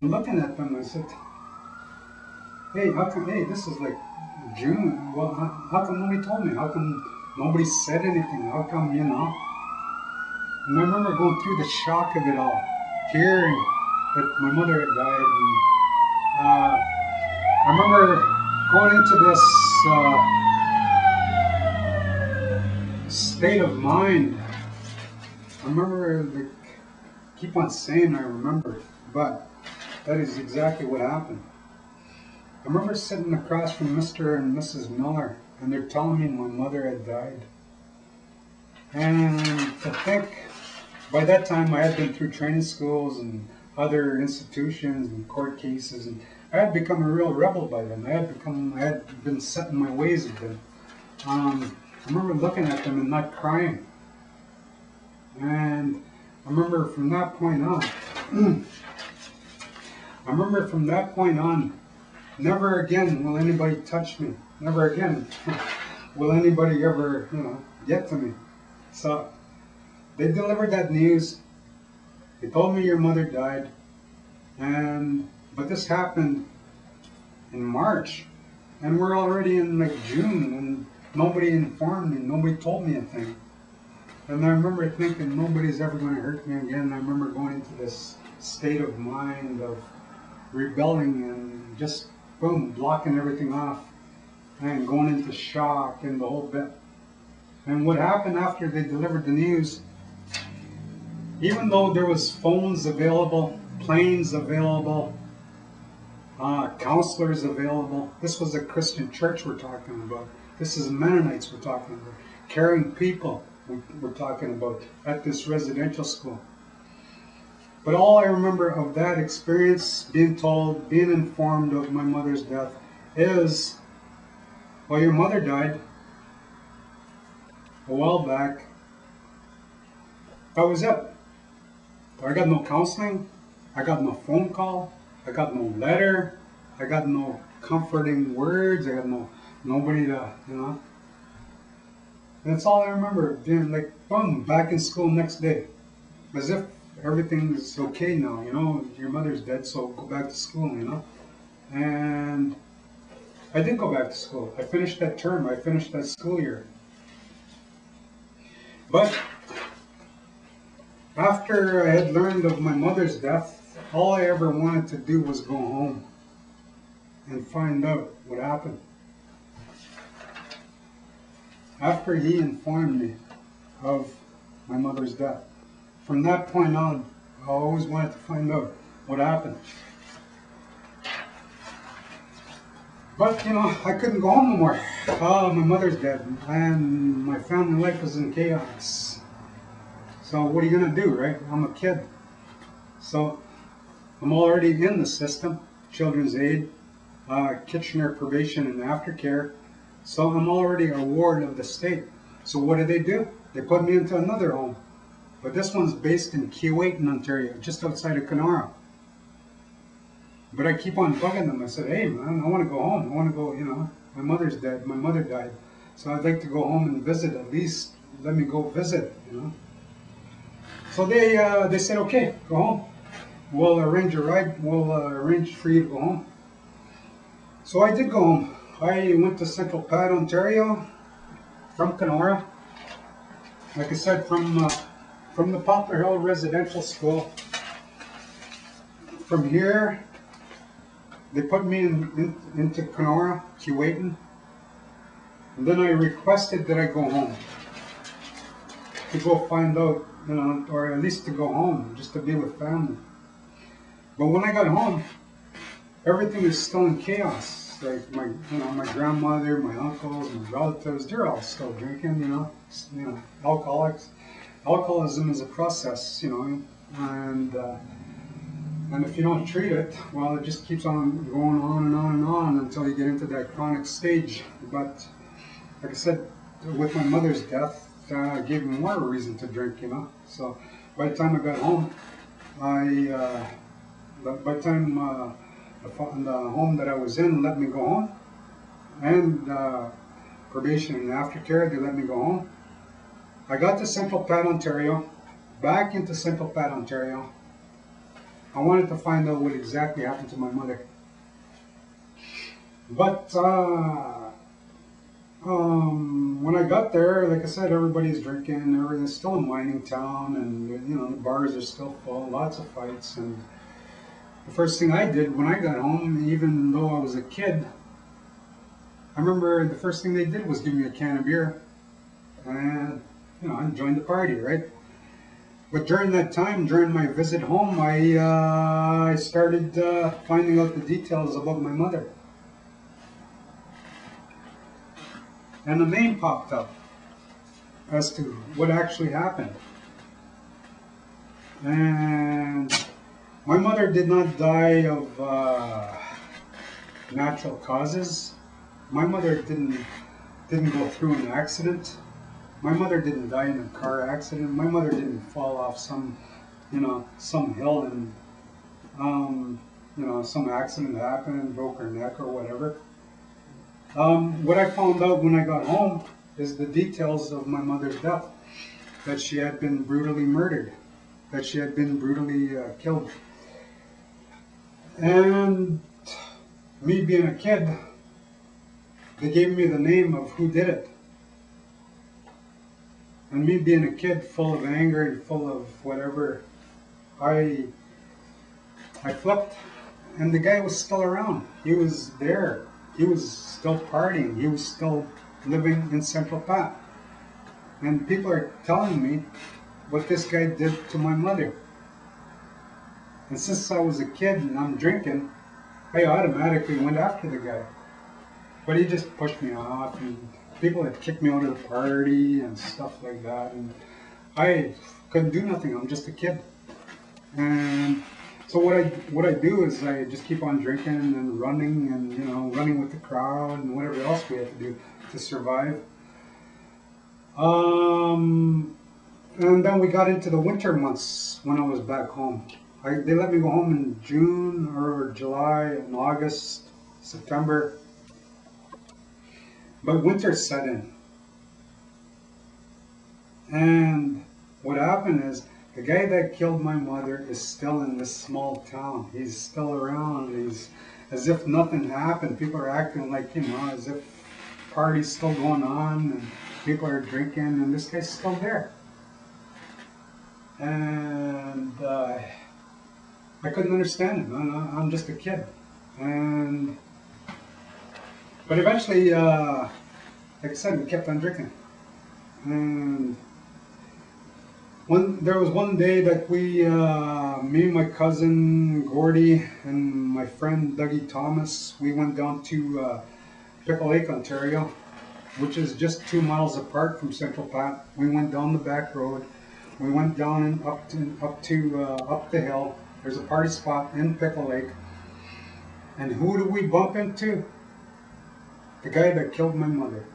looking at them, I said, hey, how come, hey, this is like June. Well, how come nobody told me? How come nobody said anything? How come, you know? And I remember going through the shock of it all, hearing that my mother had died. And I remember going into this state of mind. I remember, like, keep on saying I remember, but that is exactly what happened. I remember sitting across from Mr. and Mrs. Miller, and they're telling me my mother had died. And to think, by that time I had been through training schools and other institutions and court cases, and I had become a real rebel by then. I had been set in my ways a bit. I remember looking at them and not crying. And I remember from that point on, never again will anybody touch me. Never again will anybody ever, you know, get to me. So they delivered that news. They told me your mother died, but this happened in March, and we're already in like June, and nobody informed me. Nobody told me a thing. And I remember thinking nobody's ever going to hurt me again. I remember going into this state of mind of rebelling and just boom, blocking everything off and going into shock and the whole bit. And what happened after they delivered the news, even though there was phones available, planes available, counselors available, this was a Christian church we're talking about. This is Mennonites we're talking about. Caring people we're talking about at this residential school. But all I remember of that experience, being told, being informed of my mother's death, is, well, your mother died a while back. That was it. I got no counseling. I got no phone call. I got no letter. I got no comforting words. I got nobody to, you know. That's all I remember, being like, boom, back in school next day. As if everything's okay now, you know, your mother's dead, so go back to school, you know. And I did go back to school. I finished that term. I finished that school year. But after I had learned of my mother's death, all I ever wanted to do was go home and find out what happened. After he informed me of my mother's death, from that point on, I always wanted to find out what happened. But, you know, I couldn't go home no more. My mother's dead, and my family life was in chaos. So what are you going to do, right? I'm a kid. So I'm already in the system, children's aid, Kitchener probation and aftercare. So I'm already a ward of the state. So what do? They put me into another home. But this one's based in Keewatin, Ontario, just outside of Kenora. But I keep on bugging them. I said, hey man, I want to go home. I want to go, you know, my mother's dead. My mother died. So I'd like to go home and visit, at least let me go visit, you know. So they said, okay, go home. We'll arrange a ride. We'll arrange for you to go home. So I did go home. I went to Central Pad, Ontario, from Kenora. Like I said, from the Poplar Hill Residential School. From here, they put me into Kenora, Keewatin. And then I requested that I go home. To go find out, you know, or at least to go home, just to be with family. But when I got home, everything is still in chaos. Like my grandmother, my uncles, my relatives, they're all still drinking, you know, alcoholics. Alcoholism is a process, you know, and if you don't treat it, well, it just keeps on going on and on and on until you get into that chronic stage. But like I said, with my mother's death, gave me more reason to drink, you know. So by the time I got home, by the time the home that I was in let me go home, and probation and aftercare, they let me go home. I got to Central Pad, Ontario, back into Central Pad, Ontario, I wanted to find out what exactly happened to my mother. But when I got there, like I said, everybody's drinking. Everything's still a mining town, and you know the bars are still full. Lots of fights. And the first thing I did when I got home, even though I was a kid, I remember the first thing they did was give me a can of beer, and you know I joined the party, right? But during that time, during my visit home, I started finding out the details about my mother. And the name popped up as to what actually happened. And my mother did not die of natural causes. My mother didn't go through an accident. My mother didn't die in a car accident. My mother didn't fall off some hill and some accident happened and broke her neck or whatever. What I found out when I got home is the details of my mother's death, that she had been brutally murdered, that she had been brutally killed. And me being a kid, they gave me the name of who did it. And me being a kid full of anger and full of whatever, I flipped. And the guy was still around. He was there. He was still partying. He was still living in Central Pat. And people are telling me what this guy did to my mother. And since I was a kid and I'm drinking, I automatically went after the guy. But he just pushed me off, and people had kicked me out of the party and stuff like that. And I couldn't do nothing. I'm just a kid. And so what I do is I just keep on drinking and running, and running with the crowd and whatever else we have to do to survive. And then we got into the winter months when I was back home. They let me go home in June or July and August, September. But winter set in. And what happened is, the guy that killed my mother is still in this small town. He's still around. He's as if nothing happened. People are acting like, as if party's still going on and people are drinking, and this guy's still there. And I couldn't understand him. I'm just a kid. But eventually, like I said, we kept on drinking. And there was one day that me and my cousin Gordy and my friend Dougie Thomas, we went down to Pickle Lake, Ontario, which is just 2 miles apart from Central Pat. We went down the back road. We went down and up the hill. There's a party spot in Pickle Lake. And who do we bump into? The guy that killed my mother.